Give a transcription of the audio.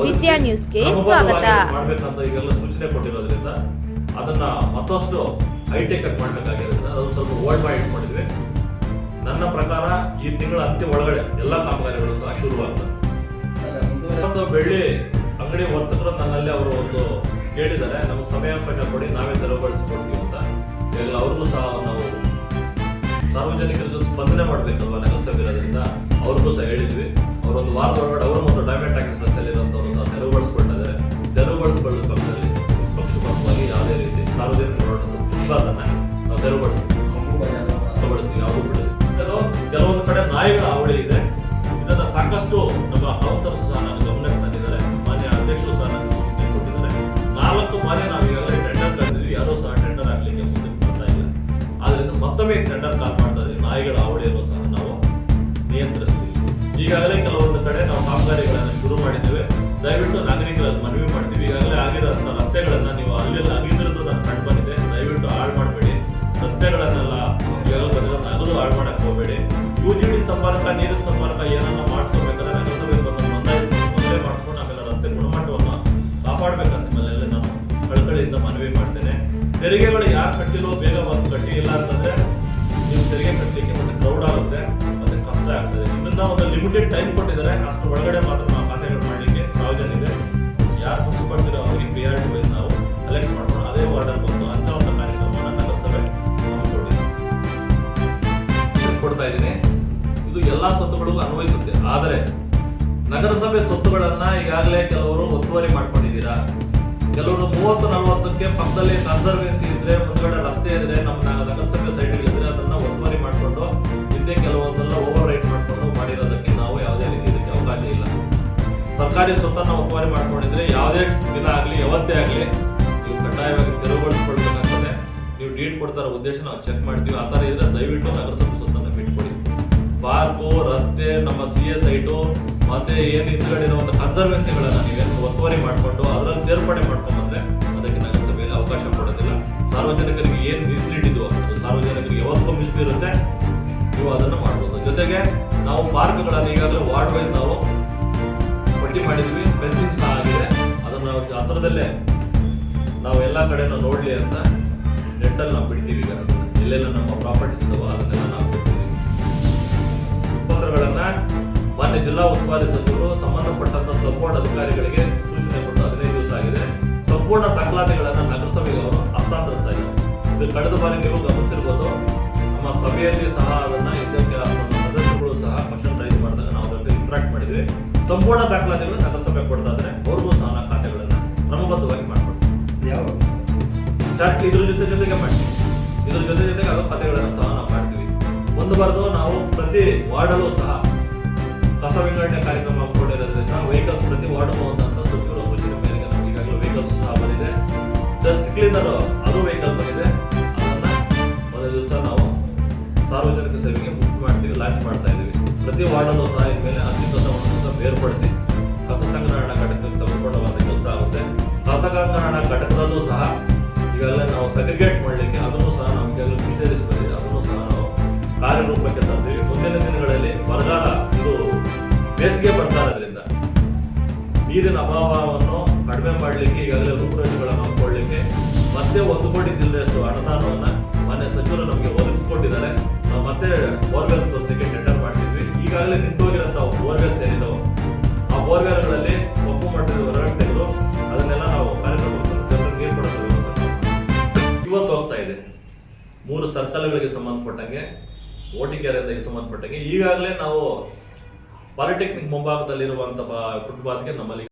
ವಿಜಯ ನ್ಯೂಸ್ಗೆ ಸ್ವಾಗತ. ಮಾಡಬೇಕಂತ ಈಗೆಲ್ಲ ಸೂಚನೆ ಕೊಟ್ಟಿರೋದ್ರಿಂದ ಅದನ್ನ ಮತ್ತಷ್ಟು ಹೈಟೆಕ್ ಆಗಿ ಮಾಡಬೇಕಾಗಿರೋದ್ರಿಂದ ಅದು ಸ್ವಲ್ಪ ವರ್ಲ್ಡ್ ವೈಡ್ ಮಾಡಿದ್ವಿ. ನನ್ನ ಪ್ರಕಾರ ಈ ತಿಂಗಳ ಅಂತ್ಯ ಒಳಗಡೆ ಎಲ್ಲ ಕಾಮಗಾರಿಗಳು ಸಹ ಶುರುವಾಗ್ತದೆ. ಬೆಳ್ಳಿ ಅಂಗಡಿ ವರ್ತಕರು ನನ್ನಲ್ಲಿ ಅವರು ಒಂದು ಕೇಳಿದ್ದಾರೆ, ನಮಗೆ ಸಮಯಾವಕಾಶ ಕೊಡಿ, ನಾವೇ ತೆರವುಗೊಳಿಸಿಕೊಡ್ತೀವಿ ಅಂತ. ಈಗಲ್ಲ ಅವ್ರಿಗೂ ಸಹ ನಾವು ಸಾರ್ವಜನಿಕರ ಸ್ಪಂದನೆ ಮಾಡಬೇಕಲ್ವಾ ನಗರಸಭೆ ಇರೋದ್ರಿಂದ ಅವ್ರಿಗೂ ಸಹ ಹೇಳಿದ್ವಿ. ಅವರೊಂದು ವಾರದ ಒಳಗಡೆ ಅವರು ಮತ್ತು ಡೈಮಂಡ್ ಟ್ಯಾಕ್ಸ್ ರಸ್ತೆಯಲ್ಲಿರುವಂಥವ್ರು ಸಹ ತೆರವುಗೊಳಿಸ್ಕೊಳ್ತಾರೆ. ತೆರವುಗೊಳಿಸಿಕೊಳ್ಳುವ ಪಕ್ಷದಲ್ಲಿ ನಿಷ್ಪಕ್ಷಪಾತವಾಗಿ ಯಾವುದೇ ರೀತಿ ಸಾರ್ವಜನಿಕರು ಅದನ್ನ ನಾವು ತೆರವುಗೊಳಿಸ್ತೀವಿ, ಯಾವುದು ಬಿಡೋದು. ಕೆಲವೊಂದು ಕಡೆ ನಾಯಿಗಳ ಹಾವಳಿ ಇದೆ. ಇದನ್ನ ಸಾಕಷ್ಟು ನಮ್ಮ ಕೌನ್ಸಿಲರ್ಸ್ ಸಹ ನನ್ನ ಗಮನಕ್ಕೆ ತಂದಿದ್ದಾರೆ. ಮಾನ್ಯ ಅಧ್ಯಕ್ಷರು ಸಹ ನನಗೆ ಸೂಚನೆ ಕೊಟ್ಟಿದ್ದಾರೆ. 4 ಬಾರಿ ನಾವು ಈಗಾಗಲೇ ಟೆಂಡರ್ ಕರೆದಿದ್ವಿ, ಯಾರೂ ಸಹ ಟೆಂಡರ್ ಹಾಕ್ಲಿಕ್ಕೆ ಮುಂದೆ ಬರ್ತಾ ಇಲ್ಲ. ಆದ್ರಿಂದ ಮತ್ತೊಮ್ಮೆ ಟೆಂಡರ್ ಕಾಲ್ ಮಾಡ್ತಾ ಇದ್ದೀವಿ. ನಾಯಿಗಳ ಹಾವಳಿಯನ್ನು ಸಹ ನಾವು ನಿಯಂತ್ರಿಸ್ತೀವಿ. ಈಗಾಗಲೇ ಕೆಲವೊಂದು ಕಡೆ ನಾವು ಕಾಮಗಾರಿಗಳನ್ನು ಶುರು ಮಾಡಿದ್ದೇವೆ. ದಯವಿಟ್ಟು ನಾಗರಿಕರಲ್ಲಿ ಮನವಿ ಮಾಡ್ತೀವಿ, ಈಗಾಗಲೇ ಆಗಿರೋಂಥ ರಸ್ತೆಗಳನ್ನ ನೀವು ಅಲ್ಲೆಲ್ಲ ಅಗಿದಿರೋದು ನಾನು ಕಂಡು ಬಂದಿದೆ. ದಯವಿಟ್ಟು ಹಾಳು ಮಾಡಬೇಡಿ, ರಸ್ತೆಗಳನ್ನೆಲ್ಲ ನಗದು ಹಾಳು ಮಾಡಕ್ಕೆ ಹೋಗಬೇಡಿ. UGD ಸಂಪರ್ಕ, ನೀರಿನ ಸಂಪರ್ಕ ಏನನ್ನ ಮಾಡಿಸ್ಕೋಬೇಕಾದ್ರೆ ನಗರಸಭೆ ಮೊದಲೇ ಮಾಡಿಸ್ಕೊಂಡು ಆಮೇಲೆ ರಸ್ತೆ ಗುಣಮಟ್ಟವನ್ನು ಕಾಪಾಡಬೇಕಂತ ನಿಮ್ಮಲ್ಲೆಲ್ಲ ನಾನು ಕಳಕಳಿಯಿಂದ ಮನವಿ ಮಾಡ್ತೇನೆ. ತೆರಿಗೆಗಳು ಯಾರು ಕಟ್ಟಿರೋ ಬೇಗ ಬಂದು ಕಟ್ಟಿ, ಇಲ್ಲ ಅಂತಂದ್ರೆ ನೀವು ತೆರಿಗೆ ಕಟ್ಟಲಿಕ್ಕೆ ಮತ್ತೆ ಕ್ರೌಡ್ ಆಗುತ್ತೆ, ಮತ್ತೆ ಕಷ್ಟ ಆಗ್ತದೆ. ಇದನ್ನ ಒಂದು ಲಿಮಿಟೆಡ್ ಟೈಮ್ ಕೊಟ್ಟಿದ್ದಾರೆ, ಅಷ್ಟು ಒಳಗಡೆ ಮಾತ್ರ ನಾವು ಖಾತೆಗಳು ಮಾಡಲಿಕ್ಕೆ ಪ್ರಾವಿಷನ್ ಇದೆ. ಯಾರು ಫಸ್ಟ್ ಬರ್ತೀರೋ ಅವರಿಗೆ ಪ್ರಿಯಾರಿಟಿ ವೈಸ್ ನಾವು ಕಲೆಕ್ಟ್ ಮಾಡೋಣ. ಅದೇ ವಾರ್ಡಲ್ಲಿ ಬಂದು ಹಂಚುವಂತ ಕಾರ್ಯಕ್ರಮವನ್ನು ನಗರಸಭೆ ಕೊಡ್ತಾ ಇದ್ದೀನಿ. ಇದು ಎಲ್ಲಾ ಸ್ವತ್ತುಗಳಿಗೂ ಅನ್ವಯಿಸುತ್ತೆ. ಆದರೆ ನಗರಸಭೆ ಸ್ವತ್ತುಗಳನ್ನ ಈಗಾಗಲೇ ಕೆಲವರು ಒತ್ತುವರಿ ಮಾಡ್ಕೊಂಡಿದ್ದೀರಾ. ಕೆಲವರು 30-40ಕ್ಕೆ ಪಕ್ಕದಲ್ಲಿ ಕನ್ಸರ್ವೆನ್ಸಿ ಇದ್ರೆ, ಮುಂದ್ಗಡೆ ರಸ್ತೆ ಇದ್ರೆ, ನಮ್ಮ ನಗರಸಭೆ ಸೈಡ್ಗಳಿದ್ರೆ ಅದನ್ನ ಒತ್ತುವರಿ ಮಾಡಿಕೊಂಡು ಹಿಂದೆ ಕೆಲವೊಂದೆಲ್ಲ ಓವರ್ ರೈಟ್ ಮಾಡಿಕೊಂಡು ಮಾಡಿರೋದಕ್ಕೆ ನಾವು ಯಾವುದೇ ರೀತಿ ಇದಕ್ಕೆ ಅವಕಾಶ ಇಲ್ಲ. ಸರ್ಕಾರಿ ಸ್ವತ್ತನ್ನ ಒತ್ತುವರಿ ಮಾಡ್ಕೊಂಡಿದ್ರೆ ಯಾವುದೇ ದಿನ ಆಗಲಿ ಯಾವತ್ತೇ ಆಗಲಿ ನೀವು ಕಡ್ಡಾಯವಾಗಿ ತೆರವುಗೊಳಿಸ್ಕೊಳ್ಬೇಕಾಗ್ತದೆ. ನೀವು ಡೀಡ್ ಕೊಡ್ತಾರ ಉದ್ದೇಶ ನಾವು ಚೆಕ್ ಮಾಡ್ತೀವಿ. ಆ ಥರ ಇದ್ರೆ ದಯವಿಟ್ಟು ನಗರಸಭೆ ಸ್ವತ್ತನ್ನ ಬಿಟ್ಕೊಡಿ. ಪಾರ್ಕು, ರಸ್ತೆ, ನಮ್ಮ CA ಸೈಟು ಮತ್ತೆ ಏನು ಹಿಂದ್ಗಡೆ ಇರುವಂತ ಕನ್ಸರ್ವೆನ್ಸಿಗಳನ್ನ ನೀವೇನು ಒತ್ತುವರಿ ಮಾಡಿಕೊಂಡು ಅದರಲ್ಲಿ ಸೇರ್ಪಡೆ ಮಾಡ್ಕೊಂಡ್ಬಂದ್ರೆ ಅದಕ್ಕೆ ನಗರಸಭೆಯಲ್ಲಿ ಅವಕಾಶ ಕೊಡೋದಿಲ್ಲ. ಸಾರ್ವಜನಿಕರಿಗೆ ಏನು ಮೀಸಲಿಟ್ಟಿದ್ವು ಅದು ಸಾರ್ವಜನಿಕರಿಗೆ ಯಾವತ್ತೂ ಮೀಸಲಿರುತ್ತೆ, ನೀವು ಅದನ್ನು ಮಾಡ್ಬೋದು. ಜೊತೆಗೆ ನಾವು ಪಾರ್ಕ್ಗಳನ್ನು ಈಗಾಗಲೇ ವಾರ್ಡ್ ವೈಸ್ ನಾವು ಪಟ್ಟಿ ಮಾಡಿದ್ವಿ, ಫೆನ್ಸಿಂಗ್ ಸಹ ಆಗಿದೆ. ಅದನ್ನ ನಾವು ಹತ್ರದಲ್ಲೇ ನಾವು ಎಲ್ಲ ಕಡೆನೂ ನೋಡ್ಲಿ ಅಂತ ನೆಟ್ಟಲ್ಲಿ ನಾವು ಬಿಡ್ತೀವಿ. ಈಗ ಅದನ್ನ ಎಲ್ಲೆಲ್ಲ ನಮ್ಮ ಪ್ರಾಪರ್ಟೀಸ್ ಇದಾವೋ ಅದನ್ನೆಲ್ಲ ನಾವು ಬಿಡ್ತೀವಿ. ಪತ್ರಗಳನ್ನ ಮಾನ್ಯ ಜಿಲ್ಲಾ ಉಸ್ತುವಾರಿ ಸಚಿವರು ಸಂಬಂಧಪಟ್ಟಂತ ಸಪೋರ್ಟ್ ಅಧಿಕಾರಿಗಳಿಗೆ ಸೂಚನೆ ಕೊಟ್ಟು 15 ದಿವಸ ಆಗಿದೆ. ಸಂಪೂರ್ಣ ದಾಖಲಾತಿಗಳನ್ನ ನಗರಸಭೆಗೆ ಅವರು ಹಸ್ತಾಂತರಿಸ್ತಾ ಇದ್ದಾರೆ. ಇದು ಕಳೆದ ಬಾರಿ ನೀವು ಗಮನಿಸಿರ್ಬೋದು, ನಮ್ಮ ಸಭೆಯಲ್ಲಿ ಸಹ ಅದನ್ನ ಇದಕ್ಕೆ ಸದಸ್ಯರುಗಳು ಸಹ ಕ್ವಶನ್ ರೈಸ್ ಮಾಡಿದಾಗ ನಾವು ಅದಕ್ಕೆ ಇಂಟ್ರಾಕ್ಟ್ ಮಾಡಿದ್ವಿ. ಸಂಪೂರ್ಣ ದಾಖಲಾತಿಗಳು ನಗರಸಭೆ ಕೊಡ್ತಾ ಇದ್ರೆ ಅವ್ರಿಗೂ ಸಹ ನಾವು ಖಾತೆಗಳನ್ನ ಕ್ರಮಬದ್ಧವಾಗಿ ಮಾಡ್ಕೊಡ್ತೀವಿ. ಇದ್ರ ಜೊತೆಗೆ ಮಾಡ್ತೀವಿ. ಇದ್ರ ಜೊತೆಗೆ ಅದು ಖಾತೆಗಳನ್ನು ಸಹ ನಾವು ಮಾಡ್ತೀವಿ. ಮುಂದುವರೆದು ನಾವು ಪ್ರತಿ ವಾರ್ಡಲ್ಲೂ ಸಹ ಕಸ ವಿಂಗಡಣೆ ಕಾರ್ಯಕ್ರಮ ಹಮ್ಮಿಕೊಂಡಿರೋದ್ರಿಂದ ವೆಹಿಕಲ್ಸ್ ಪ್ರತಿ ವಾರ್ಡ್ ಹೋಗುವಂತ ಸಚಿವರ ಸೂಚನೆ ಮೇರೆಗೆ ನಮ್ಗೆ ಈಗಾಗಲೇ ವೆಹಿಕಲ್ಸ್ ಸಹ ಬಂದಿದೆ. ಡಸ್ಟ್ ಕ್ಲೀನರ್ ಅದು ವೆಹಿಕಲ್ ಬಂದಿದೆ. ಅದನ್ನ ಒಂದು ದಿವಸ ನಾವು ಸಾರ್ವಜನಿಕ ಸೇವೆಗೆ ಮುಕ್ತ ಮಾಡ್ತೀವಿ, ಲಾಂಚ್ ಮಾಡ್ತಾ ಇದ್ದೀವಿ. ಪ್ರತಿ ವಾರ್ಡಲ್ಲೂ ಸಹ ಇನ್ಮೇಲೆ ಹಸಿ ಕಸವನ್ನು ಬೇರ್ಪಡಿಸಿ ಕಸ ಸಂಗ್ರಹಣಾ ಘಟಕಕ್ಕೆ ತೆಗೆದುಕೊಂಡು ಕೆಲಸ ಆಗುತ್ತೆ. ಕಸ ಸಂಗ್ರಹಣಾ ಘಟಕದಲ್ಲೂ ಸಹ ಈಗಾಗಲೇ ನಾವು ಸೆಗ್ರಿಗೇಟ್ ಮಾಡಲಿಕ್ಕೆ ಅದನ್ನು ಸಹ ನಾವು ಈಗಾಗಲೇ ಮಿಷನರೀಸ್ ಬಂದಿದೆ, ಅದನ್ನು ಸಹ ನಾವು ಕಾರ್ಯರೂಪಕ್ಕೆ ತಂದಿವಿ. ಮುಂದಿನ ದಿನಗಳಲ್ಲಿ ಬರಗಾಲ, ಇದು ಬೇಸಿಗೆ ಬರ್ತಾ ಇರೋದ್ರಿಂದ ನೀರಿನ ಅಭಾವವನ್ನು ಕಡಿಮೆ ಮಾಡಲಿಕ್ಕೆ ಈಗಾಗಲೇ ರೂಪುರೇಷೆಗಳನ್ನು ಹಾಕೊಳ್ಳಿಕ್ಕೆ ಮತ್ತೆ 1 ಕೋಟಿ ಜಿಲ್ಲೆಯಷ್ಟು ಅನುದಾನವನ್ನ ಮಾನ್ಯ ಸಚಿವರು ನಮಗೆ ಒದಗಿಸಿಕೊಂಡಿದ್ದಾರೆ. ನಾವು ಮತ್ತೆ ಬೋರ್ವೆಲ್ಸ್ ಬರಲಿಕ್ಕೆ ಟೆಂಡರ್ ಮಾಡ್ತಿದ್ವಿ. ಈಗಾಗಲೇ ನಿಂತೋಗಿರೋಂಥ ಬೋರ್ವೆಲ್ಸ್ ಏನಿದಾವೆ ಆ ಬೋರ್ವೆಲ್ಗಳಲ್ಲಿ ಕಪ್ಪು ಮಟ್ಟದ ಹೊರಗಡೆ ತೆಗೆದು ಅದನ್ನೆಲ್ಲ ನಾವು ಕಾರ್ಯಕ್ರಮಕ್ಕೆ ಜನರಿಗೆ ನೀರು ಕೊಡೋ ವ್ಯವಸ್ಥೆ ಇವತ್ತು ಹೋಗ್ತಾ ಇದೆ. 3 ಸರ್ಕಲ್ಗಳಿಗೆ ಸಂಬಂಧಪಟ್ಟಂಗೆ, ಓಟಿಕೆರೆಗೆ ಸಂಬಂಧಪಟ್ಟಂಗೆ ಈಗಾಗಲೇ ನಾವು ಪಾಲಿಟೆಕ್ನಿಕ್ ಮುಂಭಾಗದಲ್ಲಿರುವಂತಹ ಫುಟ್ಪಾತ್ಗೆ ನಮ್ಮಲ್ಲಿ